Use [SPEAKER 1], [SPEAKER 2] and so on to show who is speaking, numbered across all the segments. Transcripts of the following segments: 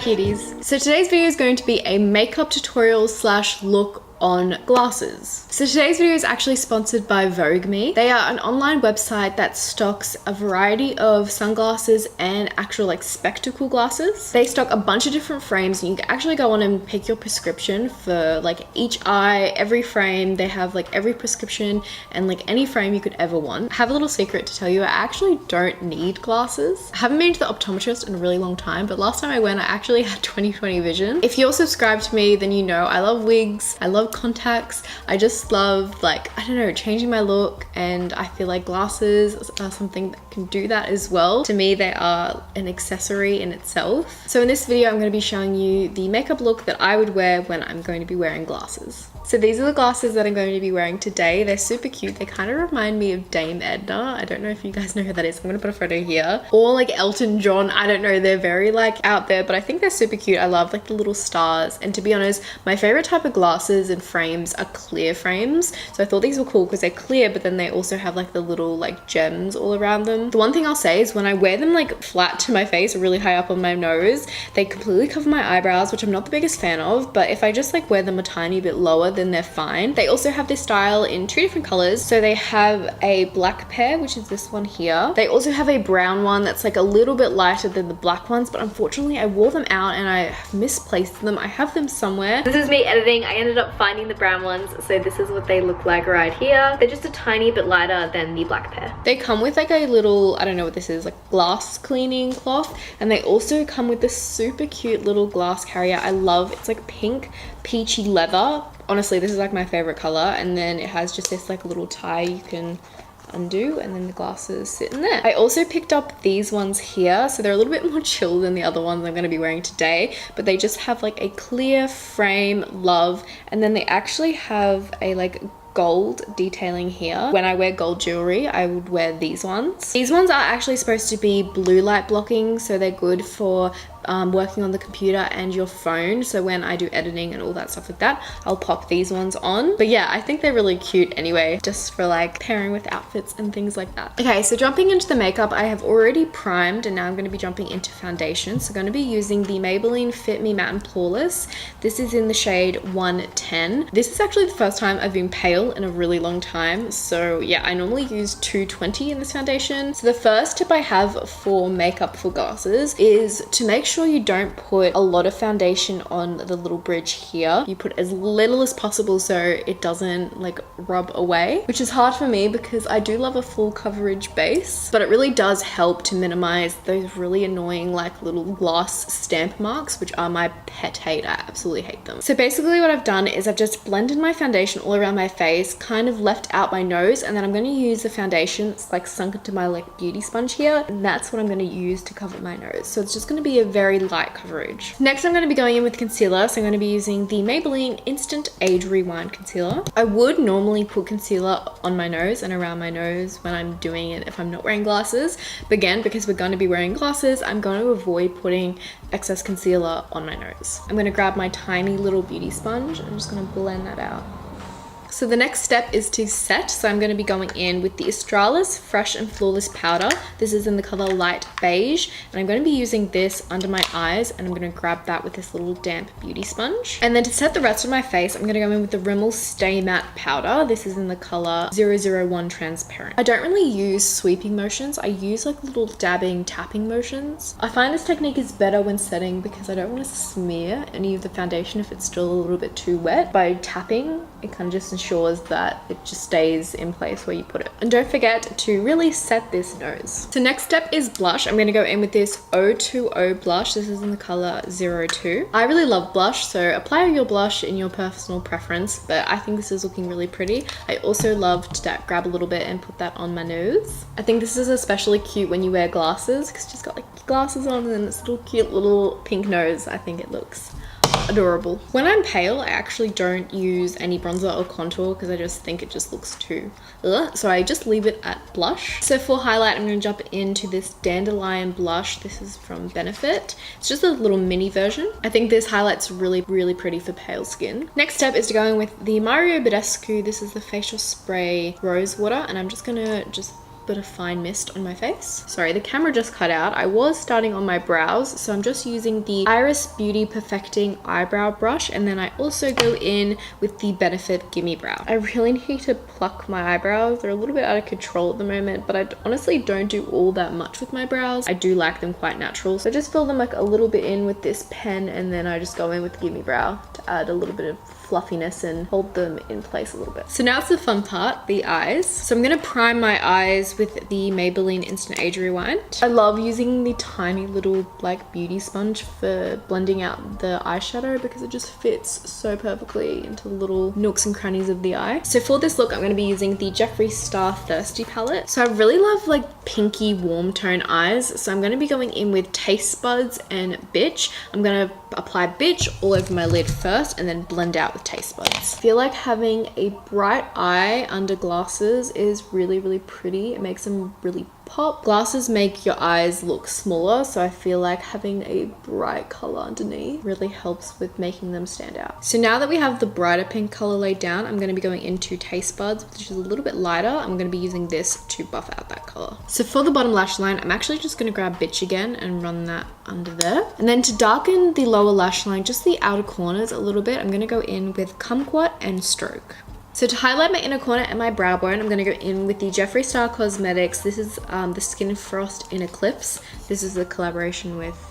[SPEAKER 1] cuties. So today's video is going to be a makeup tutorial slash look on glasses. So today's video is actually sponsored by Vooglam. They are an online website that stocks a variety of sunglasses and actual like spectacle glasses. They stock a bunch of different frames and you can actually go on and pick your prescription for like each eye, every frame. They have like every prescription and like any frame you could ever want. I have a little secret to tell you, I actually don't need glasses. I haven't been to the optometrist in a really long time, but last time I went I actually had 20/20 vision. If you're subscribed to me, then you know I love wigs, I love contacts. I just love, like, I don't know, changing my look, and I feel like glasses are something that can do that as well. To me, they are an accessory in itself. So in this video, I'm going to be showing you the makeup look that I would wear when I'm going to be wearing glasses. So these are the glasses that I'm going to be wearing today. They're super cute. They kind of remind me of Dame Edna. I don't know if you guys know who that is. I'm going to put a photo here. Or like Elton John. I don't know. They're very like out there, but I think they're super cute. I love like the little stars. And to be honest, my favorite type of glasses and frames are clear frames. So I thought these were cool because they're clear, but then they also have like the little like gems all around them. The one thing I'll say is when I wear them like flat to my face, really high up on my nose, they completely cover my eyebrows, which I'm not the biggest fan of. But if I just like wear them a tiny bit lower, then they're fine. They also have this style in 2 different colors. So they have a black pair, which is this one here. They also have a brown one that's like a little bit lighter than the black ones, but unfortunately I wore them out and I misplaced them. I have them somewhere. This is me editing. I ended up finding the brown ones, so this is what they look like right here. They're just a tiny bit lighter than the black pair. They come with like a little, I don't know what this is, like glass cleaning cloth, and they also come with this super cute little glass carrier. I love, it's like pink peachy leather. Honestly, this is like my favorite color. And then it has just this like little tie you can undo, and then the glasses sit in there. I also picked up these ones here, so they're a little bit more chill than the other ones I'm going to be wearing today, but they just have like a clear frame, love, and then they actually have a like gold detailing here. When I wear gold jewelry, I would wear these ones. These ones are actually supposed to be blue light blocking, so they're good for working on the computer and your phone. So when I do editing and all that stuff like that, I'll pop these ones on. But yeah, I think they're really cute anyway, just for like pairing with outfits and things like that. Okay, so jumping into the makeup, I have already primed and now I'm going to be jumping into foundation. So I'm going to be using the Maybelline Fit Me Matte and Poreless. This is in the shade 110. This is actually the first time I've been pale in a really long time. So yeah, I normally use 220 in this foundation. So the first tip I have for makeup for glasses is to make sure you don't put a lot of foundation on the little bridge here. You put as little as possible so it doesn't like rub away, which is hard for me because I do love a full coverage base, but it really does help to minimize those really annoying like little glass stamp marks, which are my pet hate. I absolutely hate them. So basically what I've done is I've just blended my foundation all around my face, kind of left out my nose, and then I'm going to use the foundation that's like sunk into my like beauty sponge here, and that's what I'm going to use to cover my nose. So it's just going to be a very light coverage. Next, I'm going to be going in with concealer. So I'm going to be using the Maybelline Instant Age Rewind Concealer. I would normally put concealer on my nose and around my nose when I'm doing it if I'm not wearing glasses. But again, because we're going to be wearing glasses, I'm going to avoid putting excess concealer on my nose. I'm going to grab my tiny little beauty sponge and I'm just going to blend that out. So the next step is to set. So I'm going to be going in with the Australis Fresh and Flawless Powder. This is in the color Light Beige. And I'm going to be using this under my eyes. And I'm going to grab that with this little damp beauty sponge. And then to set the rest of my face, I'm going to go in with the Rimmel Stay Matte Powder. This is in the color 001 Transparent. I don't really use sweeping motions. I use like little dabbing, tapping motions. I find this technique is better when setting because I don't want to smear any of the foundation if it's still a little bit too wet. By tapping, it kind of just ensures that it just stays in place where you put it. And don't forget to really set this nose. So next step is blush. I'm going to go in with this 020 blush. This is in the color 02. I really love blush, so apply your blush in your personal preference, but I think this is looking really pretty. I also love to grab a little bit and put that on my nose. I think this is especially cute when you wear glasses because you just got like glasses on and this little cute little pink nose. I think it looks adorable. When I'm pale, I actually don't use any bronzer or contour because I just think it just looks too so I just leave it at blush. So for highlight, I'm going to jump into this Dandelion blush. This is from Benefit. It's just a little mini version. I think this highlight's really pretty for pale skin. Next step is to go in with the Mario Badescu. This is the facial spray rose water, and I'm just gonna bit of fine mist on my face. Sorry, the camera just cut out. I was starting on my brows, so I'm just using the Iris Beauty Perfecting Eyebrow Brush, and then I also go in with the Benefit Gimme Brow. I really need to pluck my eyebrows. They're a little bit out of control at the moment, but I honestly don't do all that much with my brows. I do like them quite natural, so I just fill them like a little bit in with this pen, and then I just go in with the Gimme Brow to add a little bit of fluffiness and hold them in place a little bit. So now it's the fun part, the eyes. So I'm gonna prime my eyes with the Maybelline Instant Age Rewind. I love using the tiny little like beauty sponge for blending out the eyeshadow because it just fits so perfectly into the little nooks and crannies of the eye. So for this look, I'm gonna be using the Jeffree Star Thirsty palette. So I really love like pinky warm tone eyes. So I'm gonna be going in with Taste Buds and Bitch. I'm gonna apply Bitch all over my lid first and then blend out with Taste Buds. I feel like having a bright eye under glasses is really, really pretty. It makes them really pop. Glasses make your eyes look smaller, so I feel like having a bright color underneath really helps with making them stand out. So now that we have the brighter pink color laid down, I'm going to be going into Taste Buds, which is a little bit lighter. I'm going to be using this to buff out that color. So for the bottom lash line, I'm actually just going to grab Bitch again and run that under there. And then to darken the lower lash line, just the outer corners a little bit, I'm going to go in with Kumquat and Stroke. So to highlight my inner corner and my brow bone, I'm going to go in with the Jeffree Star Cosmetics. This is the Skin Frost in Eclipse. This is a collaboration with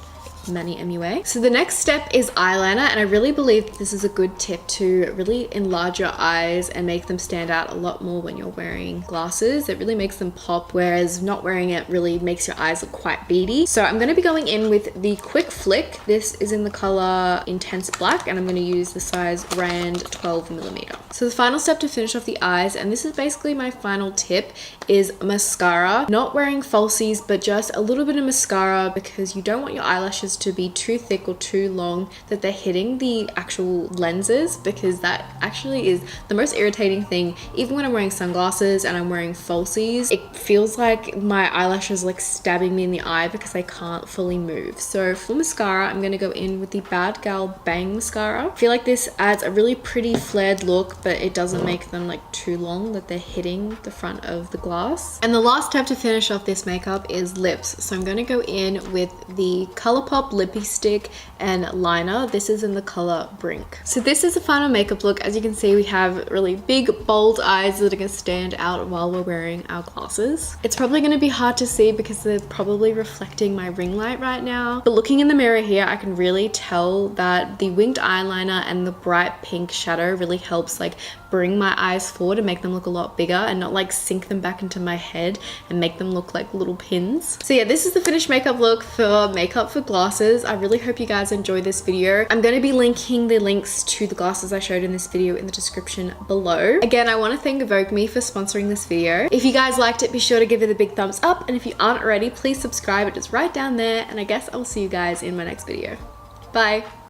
[SPEAKER 1] Manny MUA. So the next step is eyeliner, and I really believe that this is a good tip to really enlarge your eyes and make them stand out a lot more when you're wearing glasses. It really makes them pop, whereas not wearing it really makes your eyes look quite beady. So I'm going to be going in with the Quick Flick. This is in the color Intense Black, and I'm going to use the size Rand 12mm. So the final step to finish off the eyes, and this is basically my final tip, is mascara. Not wearing falsies, but just a little bit of mascara because you don't want your eyelashes to be too thick or too long that they're hitting the actual lenses, because that actually is the most irritating thing. Even when I'm wearing sunglasses and I'm wearing falsies, it feels like my eyelashes like stabbing me in the eye because I can't fully move. So for mascara, I'm going to go in with the Bad Gal Bang Mascara. I feel like this adds a really pretty flared look, but it doesn't make them like too long that they're hitting the front of the glass. And the last step to finish off this makeup is lips. So I'm going to go in with the ColourPop lippy stick and liner. This is in the color Brink. So this is the final makeup look. As you can see, we have really big bold eyes that are going to stand out while we're wearing our glasses. It's probably going to be hard to see because they're probably reflecting my ring light right now, but looking in the mirror here, I can really tell that the winged eyeliner and the bright pink shadow really helps like bring my eyes forward and make them look a lot bigger and not like sink them back into my head and make them look like little pins. So yeah, this is the finished makeup look for makeup for glasses. I really hope you guys enjoyed this video. I'm going to be linking the links to the glasses I showed in this video in the description below. Again, I want to thank Vooglam for sponsoring this video. If you guys liked it, be sure to give it a big thumbs up, and if you aren't already, please subscribe. It is right down there, and I guess I'll see you guys in my next video. Bye.